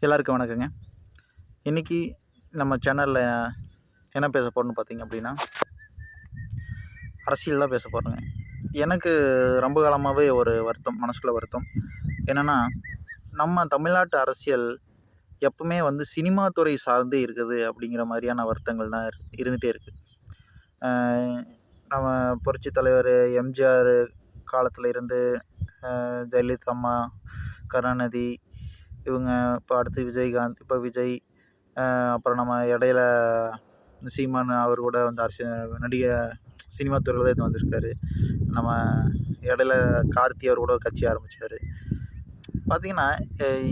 எல்லாருக்கும் வணக்கங்க. இன்றைக்கி நம்ம சேனலில் என்ன பேச போகிறோம்னு பார்த்தீங்க அப்படின்னா, அரசியல் தான் பேச போகிறோங்க. எனக்கு ரொம்ப காலமாகவே ஒரு வருத்தம், மனசுக்குள்ள வருத்தம். என்னென்னா, நம்ம தமிழ்நாட்டு அரசியல் எப்பவுமே வந்து சினிமா துறை சார்ந்தே இருக்குது அப்படிங்கிற மாதிரியான வருத்தங்கள் தான் இருந்துகிட்டே இருக்குது. நம்ம புரட்சி தலைவர் எம்ஜிஆர் காலத்தில் இருந்து ஜெயலலிதா அம்மா, கருணாநிதி, இவங்க இப்போ அடுத்து விஜயகாந்த், இப்போ விஜய், அப்புறம் நம்ம இடையில சீமான் அவர் கூட வந்து சினிமா துறையில் தான் இது வந்திருக்காரு. நம்ம இடையில கார்த்தி அவர் கூட கட்சி ஆரம்பித்தார். பார்த்திங்கன்னா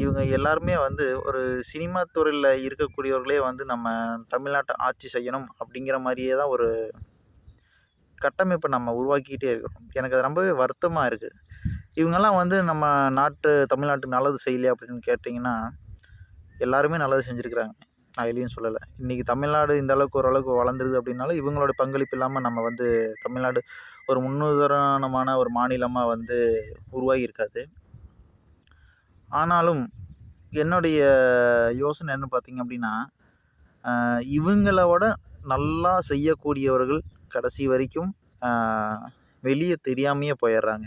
இவங்க எல்லாருமே வந்து ஒரு சினிமா துறையில் இருக்கக்கூடியவர்களே வந்து நம்ம தமிழ்நாட்டை ஆட்சி செய்யணும் அப்படிங்கிற மாதிரியே தான் ஒரு கட்டமைப்பை நம்ம உருவாக்கிக்கிட்டே இருக்கிறோம். எனக்கு அது ரொம்பவே வருத்தமாக இருக்குது. இவங்கெல்லாம் வந்து நம்ம தமிழ்நாட்டுக்கு நல்லது செய்யலையா அப்படின்னு கேட்டிங்கன்னா, எல்லாருமே நல்லது செஞ்சுருக்கிறாங்க. நான் இல்லைன்னு சொல்லலை. இன்றைக்கி தமிழ்நாடு இந்த அளவுக்கு ஓரளவுக்கு வளர்ந்துருது அப்படின்னாலும் இவங்களோட பங்களிப்பு இல்லாமல் நம்ம வந்து தமிழ்நாடு ஒரு முன்னுதாரணமான ஒரு மாநிலமாக வந்து உருவாகி இருக்காது. ஆனாலும் என்னுடைய யோசனை என்ன பார்த்திங்க அப்படின்னா, இவங்களோட நல்லா செய்யக்கூடியவர்கள் கடைசி வரைக்கும் வெளியே தெரியாமையே போயிடுறாங்க.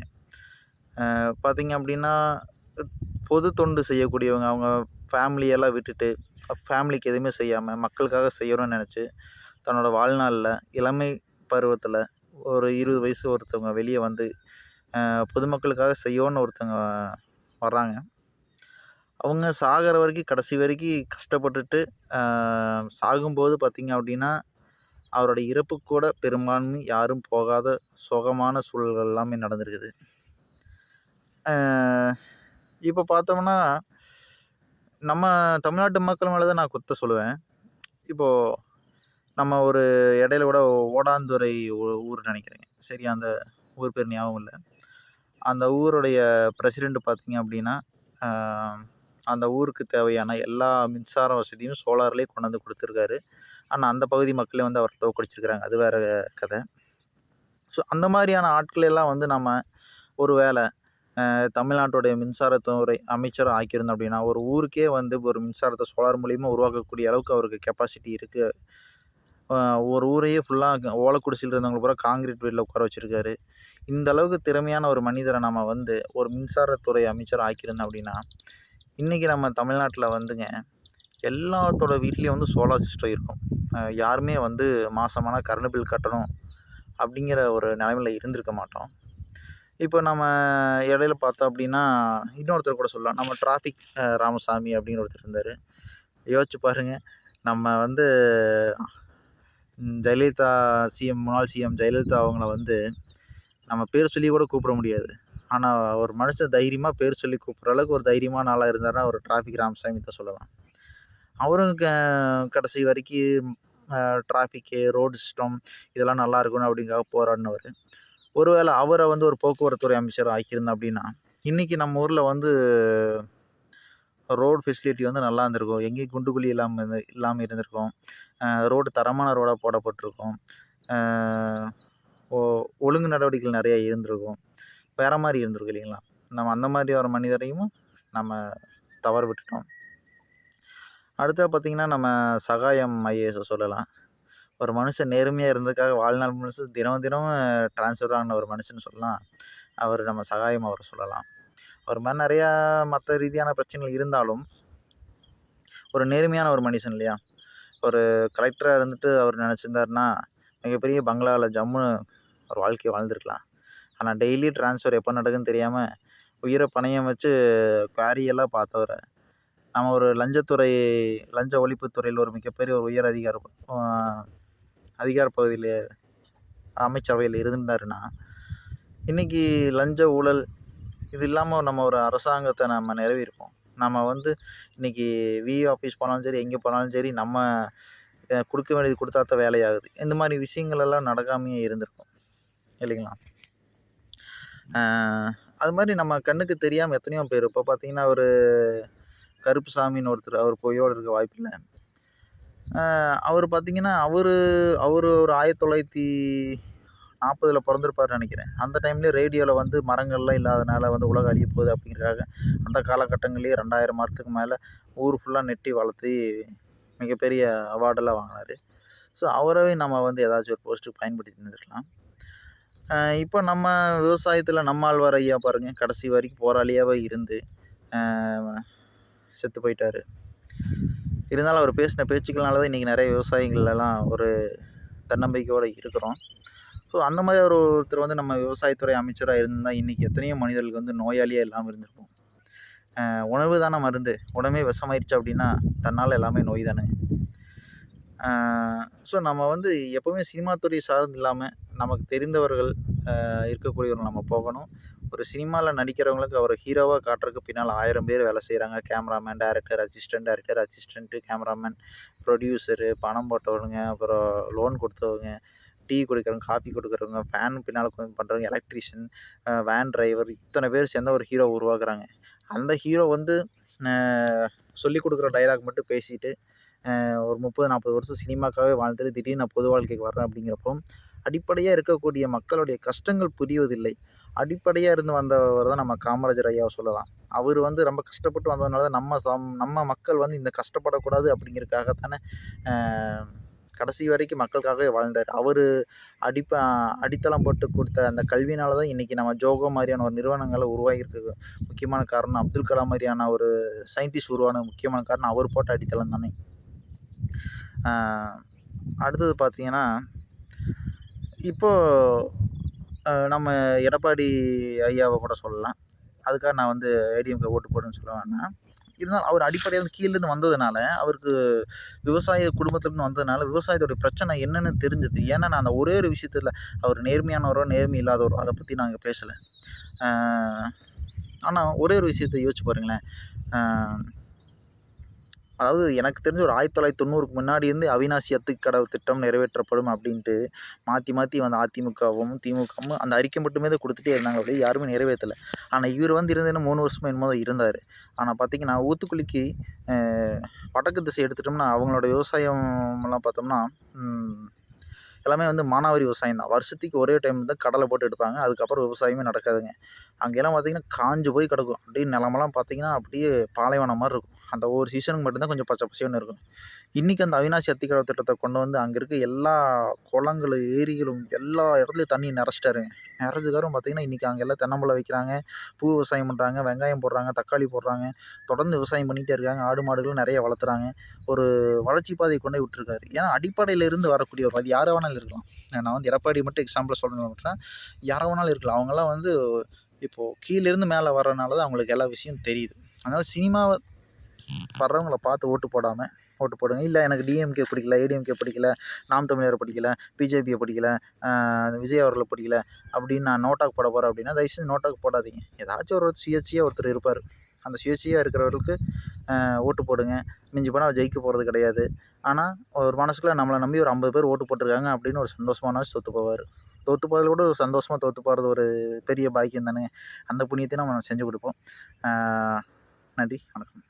பார்த்திங்க அப்படின்னா, பொது தொண்டு செய்யக்கூடியவங்க அவங்க ஃபேமிலியெல்லாம் விட்டுட்டு, ஃபேமிலிக்கு எதுவுமே செய்யாமல் மக்களுக்காக செய்யணும்னு நினச்சி தன்னோட வாழ்நாளில் இளமை பருவத்தில் ஒரு 20 வயசு ஒருத்தவங்க வெளியே வந்து பொதுமக்களுக்காக செய்யணும்னு ஒருத்தவங்க வர்றாங்க. அவங்க சாகிற வரைக்கும் கடைசி வரைக்கும் கஷ்டப்பட்டுட்டு சாகும்போது பார்த்திங்க அப்படின்னா, அவரோட இறப்புக்கு கூட பெரும்பான்மை யாரும் போகாத சோகமான சூழல்கள் எல்லாமே நடந்திருக்குது. இப்போ பார்த்தோம்னா, நம்ம தமிழ்நாட்டு மக்கள் மேலே தான் நான் குத்த சொல்லுவேன். இப்போது நம்ம ஒரு இடையில கூட ஓடாந்துறை ஊர் நினைக்கிறேங்க. சரி, அந்த ஊர் பேர் ஞாபகம் இல்லை. அந்த ஊருடைய பிரசிடெண்ட் பார்த்திங்க அப்படின்னா, அந்த ஊருக்கு தேவையான எல்லா மின்சார வசதியும் சோலார்லேயே கொண்டு வந்து கொடுத்துருக்காரு. ஆனால் அந்த பகுதி மக்களே வந்து அவர் தோற்கடிச்சிருக்கிறாங்க. அது வேறு கதை. ஸோ அந்த மாதிரியான ஆட்களெல்லாம் வந்து நம்ம ஒரு வேளை தமிழ்நாட்டுடைய மின்சாரத்துறை அமைச்சராக ஆக்கியிருந்தோம் அப்படின்னா, ஒரு ஊருக்கே வந்து ஒரு மின்சாரத்தை சோலார் மூலியமாக உருவாக்கக்கூடிய அளவுக்கு அவருக்கு கெப்பாசிட்டி இருக்குது. ஒரு ஊரையே ஃபுல்லாக ஓலக்குடிசையில் இருந்தவங்களை பூரா காங்கிரீட் வீட்டில் உட்கார வச்சுருக்காரு. இந்த அளவுக்கு திறமையான ஒரு மனிதரை நம்ம வந்து ஒரு மின்சாரத்துறை அமைச்சர் ஆக்கியிருந்தோம் அப்படின்னா, இன்றைக்கி நம்ம தமிழ்நாட்டில் வந்துங்க எல்லாத்தோட வீட்லேயும் வந்து சோலார் சிஸ்டம் இருக்கும். யாருமே வந்து மாதமான கரண்ட் பில் கட்டணும் அப்படிங்கிற ஒரு நிலைமையில் இருந்திருக்க மாட்டோம். இப்போ நம்ம இடையில பார்த்தோம் அப்படின்னா, இன்னொருத்தர் கூட சொல்லலாம். நம்ம டிராஃபிக் ராமசாமி அப்படின்னு ஒருத்தர் இருந்தார். யோசிச்சு பாருங்கள், நம்ம வந்து ஜெயலலிதா முன்னாள் சிஎம் ஜெயலலிதா அவங்கள வந்து நம்ம பேர் சொல்லி கூட கூப்பிட முடியாது. ஆனால் ஒரு மனுஷன் தைரியமாக பேர் சொல்லி கூப்பிட்ற அளவுக்கு ஒரு தைரியமான ஆளாக இருந்தாருன்னா ஒரு டிராஃபிக் ராமசாமி தான் சொல்லலாம். அவரும் கடைசி வரைக்கும் டிராஃபிக்கு, ரோடு சிஸ்டம் இதெல்லாம் நல்லா இருக்கணும் அப்படிங்காக போராடினவர். ஒருவேளை அவரை வந்து ஒரு போக்குவரத்துறை அமைச்சர் ஆக்கியிருந்தோம் அப்படின்னா, இன்றைக்கி நம்ம ஊரில் வந்து ரோடு ஃபெசிலிட்டி வந்து நல்லா இருந்திருக்கும். எங்கேயும் குண்டு குழி இல்லாமல் இருந்திருக்கும். ரோடு தரமான ரோடாக போடப்பட்டிருக்கும். ஒழுங்கு நடவடிக்கைகள் நிறையா இருந்திருக்கும். வேறு மாதிரி இருந்திருக்கும் இல்லைங்களா? நம்ம அந்த மாதிரி ஒரு மனிதரையும் நம்ம தவற விட்டுட்டோம். அடுத்தது பார்த்திங்கன்னா, நம்ம சகாயம் ஐஏஎஸை சொல்லலாம். ஒரு மனுஷன் நேர்மையாக இருந்ததுக்காக வாழ்நாள் முழுசு தினம் ட்ரான்ஸ்ஃபர் ஆன ஒரு மனுஷன்னு சொல்லலாம். அவர் நம்ம சகாயம் அவரை சொல்லலாம். அவர் மாதிரி நிறையா மற்ற ரீதியான பிரச்சனைகள் இருந்தாலும் ஒரு நேர்மையான ஒரு மனுஷன் இல்லையா? ஒரு கலெக்டராக இருந்துட்டு அவர் நினச்சிருந்தாருன்னா மிகப்பெரிய பங்களாவில் ஜம்முன்னு ஒரு வாழ்க்கையை வாழ்ந்துருக்கலாம். ஆனால் டெய்லி ட்ரான்ஸ்ஃபர் எப்போ நடக்குதுன்னு தெரியாமல் உயிரை பணயம் வச்சு குவாரியெல்லாம் பார்த்தவரை நம்ம ஒரு லஞ்ச ஒழிப்புத்துறையில் ஒரு மிகப்பெரிய ஒரு உயர் அதிகார பகுதியில் அமைச்சரவையில் இருந்தாருன்னா, இன்றைக்கி லஞ்ச ஊழல் இது இல்லாமல் நம்ம ஒரு அரசாங்கத்தை நம்ம நிறுவியிருப்போம். நம்ம வந்து இன்றைக்கி விஏ ஆஃபீஸ் போனாலும் சரி, எங்கே போனாலும் சரி, நம்ம கொடுக்க வேண்டியது கொடுத்தா தான் வேலையாகுது. இந்த மாதிரி விஷயங்கள் எல்லாம் நடக்காமையே இருந்திருக்கும் இல்லைங்களா? அது மாதிரி நம்ம கண்ணுக்கு தெரியாமல் எத்தனையோ பேர் இப்போ பார்த்திங்கன்னா, ஒரு கருப்புசாமின்னு ஒருத்தர், அவர் உயிரோடு இருக்க வாய்ப்பில்லை. அவர் பார்த்திங்கன்னா, அவர் ஒரு 40ல் பிறந்திருப்பாருன்னு நினைக்கிறேன். அந்த டைம்லேயே ரேடியோவில் வந்து மரங்கள்லாம் இல்லாதனால வந்து உலகம் அழிய போகுது அப்படிங்கிறதுக்காக அந்த காலகட்டங்கள்லேயே 2000 மரத்துக்கு மேலே ஊர் ஃபுல்லாக நெட்டி வளர்த்தி மிகப்பெரிய அவார்டெல்லாம் வாங்கினாரு. ஸோ அவரவே நம்ம வந்து ஏதாச்சும் ஒரு போஸ்ட்டுக்கு பயன்படுத்தி இருந்திருக்கலாம். இப்போ நம்ம விவசாயத்தில் நம்மாழ்வார் ஐயா பாருங்கள், கடைசி வரைக்கும் போராளியாகவே இருந்து செத்து போயிட்டார். இருந்தாலும் அவர் பேசின பேச்சுக்கள்னால தான் இன்றைக்கி நிறைய விவசாயிகள்லாம் ஒரு தன்னம்பிக்கையோடு இருக்கிறோம். ஸோ அந்த மாதிரி ஒருத்தர் வந்து நம்ம விவசாயத்துறை அமைச்சராக இருந்தால் இன்றைக்கி எத்தனையோ மனிதர்களுக்கு வந்து நோயாளியாக இல்லாமல் இருந்திருக்கும். உணவு தானே மருந்து, உடம்பே விஷமாயிருச்சு அப்படின்னா தன்னால் எல்லாமே நோய் தானே. ஸோ நம்ம வந்து எப்போவுமே சினிமா துறை சார்ந்து இல்லாமல் நமக்கு தெரிந்தவர்கள் இருக்கக்கூடியவர்கள் நம்ம போகணும். ஒரு சினிமாவில் நடிக்கிறவங்களுக்கு அவரை ஹீரோவாக காட்டுறதுக்கு பின்னால் 1000 பேர் வேலை செய்கிறாங்க. Cameraman, director, assistant, cameraman, producer, பணம் போட்டவங்க, அப்புறம் லோன் கொடுத்தவங்க, டீ குடிக்கிறவங்க, காஃபி கொடுக்குறவங்க, ஃபேன் பின்னால் பண்ணுறவங்க, எலக்ட்ரிஷியன், வேன் டிரைவர், இத்தனை பேர் சேர்ந்தா ஒரு ஹீரோ உருவாக்குறாங்க. அந்த ஹீரோ வந்து சொல்லிக் கொடுக்குற டைலாக் மட்டும் பேசிட்டு ஒரு 30-40 வருஷம் சினிமாக்காகவே வாழ்ந்துட்டு திடீர்னு நான் பொது வாழ்க்கைக்கு வர்றேன் அப்படிங்கிறப்போ அடிப்படையாக இருக்கக்கூடிய மக்களுடைய கஷ்டங்கள் புரிவதில்லை. அடிப்படையாக இருந்து வந்தவர் தான் நம்ம காமராஜர் ஐயாவை சொல்லலாம். அவர் வந்து ரொம்ப கஷ்டப்பட்டு வந்ததுனால தான் நம்ம மக்கள் வந்து இந்த கஷ்டப்படக்கூடாது அப்படிங்கிறதுக்காகத்தானே கடைசி வரைக்கும் மக்களுக்காகவே வாழ்ந்தார். அவர் அடித்தளம் போட்டு கொடுத்த அந்த கல்வியினால தான் இன்றைக்கி நம்ம ஜோகோ மாதிரியான ஒரு நிறுவனங்களை உருவாகியிருக்க முக்கியமான காரணம், அப்துல் கலாம் மாதிரியான ஒரு சயின்டிஸ்ட் உருவான முக்கியமான காரணம் அவர் போட்ட அடித்தளம் தானே. அடுத்தது பார்த்திங்கன்னா, இப்போது நம்ம எடப்பாடி ஐயாவை கூட சொல்லலாம். அதுக்காக நான் வந்து ஏடிஎம்கே ஓட்டு போடுன்னு சொல்ல வேணாம். இருந்தாலும் அவர் அடிப்படையில் கீழேருந்து வந்ததுனால, அவருக்கு விவசாய குடும்பத்துலேருந்து வந்ததுனால விவசாயத்தோடைய பிரச்சனை என்னென்னு தெரிஞ்சுது. ஏன்னா நான் அந்த ஒரே ஒரு விஷயத்தில் அவர் நேர்மையானவரோ நேர்மை இல்லாதவரோ அதை பற்றி நான் இங்கே பேசலை. ஆனால் ஒரே ஒரு விஷயத்தை யோசிச்சு பாருங்களேன். அதாவது எனக்கு தெரிஞ்சு ஒரு 1990க்கு முன்னாடி இருந்து அவிநாசி அத்திக்கடவு திட்டம் நிறைவேற்றப்படும் அப்படின்ட்டு மாற்றி வந்த அதிமுகவும் திமுகவும் அந்த அறிக்கை மட்டுமே தான் கொடுத்துட்டே இருந்தாங்க. அப்படியே யாருமே நிறைவேற்றலை. ஆனால் இவர் வந்து இருந்து 3 வருஷமாக என்னமோ தான் இருந்தார். ஆனால் பார்த்திங்கன்னா ஊத்துக்குளிக்கு வடக்கு திசை எடுத்துட்டோம்னா அவங்களோட விவசாயம்லாம் பார்த்தோம்னா எல்லாமே வந்து மானாவாரி விவசாயம் தான். வருஷத்துக்கு ஒரே டைம் தான் கடலை போட்டு எடுப்பாங்க. அதுக்கப்புறம் விவசாயமே நடக்காதுங்க. அங்கெல்லாம் பார்த்திங்கன்னா காஞ்சு போய் கிடக்கும். அப்படியே நிலமெல்லாம் பார்த்திங்கன்னா அப்படியே பாலைவனம் மாதிரி இருக்கும். அந்த ஒவ்வொரு சீசனுக்கு மட்டும்தான் கொஞ்சம் பச்சை பசேல்னு இருக்கும். இன்றைக்கி அந்த அவிநாசி அத்திக்கடவு திட்டத்தை கொண்டு வந்து அங்கே இருக்க எல்லா குளங்களும், ஏரிகளும் எல்லா இடத்துலையும் தண்ணி நிறச்சிட்டாருங்க. நிறஞ்சதுக்கப்புறம் பார்த்திங்கன்னா இன்றைக்கி அங்கே எல்லாம் தென்னம்பிள்ளை வைக்கிறாங்க, பூ விவசாயம் பண்ணுறாங்க, வெங்காயம் போடுறாங்க, தக்காளி போடுறாங்க, தொடர்ந்து விவசாயம் பண்ணிகிட்டே இருக்காங்க. ஆடு மாடுகளும் நிறைய வளர்த்துறாங்க. ஒரு வளர்ச்சி பாதையை கொண்டு விட்டுருக்காரு. ஏன்னா அடிப்படையிலேருந்து வரக்கூடியவர் அது யாரை வேணாலும் இருக்கலாம். நான் வந்து எடப்பாடி மட்டும் எக்ஸாம்பிள் சொல்லணும் மட்டும் யாரை வேணாலும் இருக்கலாம். அவங்கெல்லாம் வந்து இப்போது கீழேருந்து மேலே வர்றதுனால தான் அவங்களுக்கு எல்லா விஷயம் தெரியுது. அதனால் சினிமாவை வர்றவங்கள பார்த்து ஓட்டு போடுங்க. இல்லை எனக்கு டிஎம்கே பிடிக்கல, ஏடிஎம்கே பிடிக்கல, நாம் தமிழரை பிடிக்கல, பிஜேபியை பிடிக்கல, விஜய் அவர்களை பிடிக்கல அப்படின்னு நான் நோட்டாக்கு போட போகிறேன் அப்படின்னா தயவுசெய்து நோட்டாக்கு போடாதீங்க. ஏதாச்சும் ஒரு சுயேட்சையாக ஒருத்தர் இருப்பார். அந்த சுயேட்சையாக இருக்கிறவர்களுக்கு ஓட்டு போடுங்க. மிஞ்சி போனால் ஜெயிக்க போகிறது கிடையாது. ஆனால் ஒரு மனசுக்குள்ளே நம்மளை நம்பி ஒரு 50 பேர் ஓட்டு போட்டிருக்காங்க அப்படின்னு ஒரு சந்தோஷமானாச்சும் தோற்று போவார். தோற்று போகிறத விட சந்தோஷமாக தோற்று போகிறது ஒரு பெரிய பாக்கியம் தானே. அந்த புண்ணியத்தையும் நம்ம செஞ்சு கொடுப்போம். நன்றி, வணக்கம்.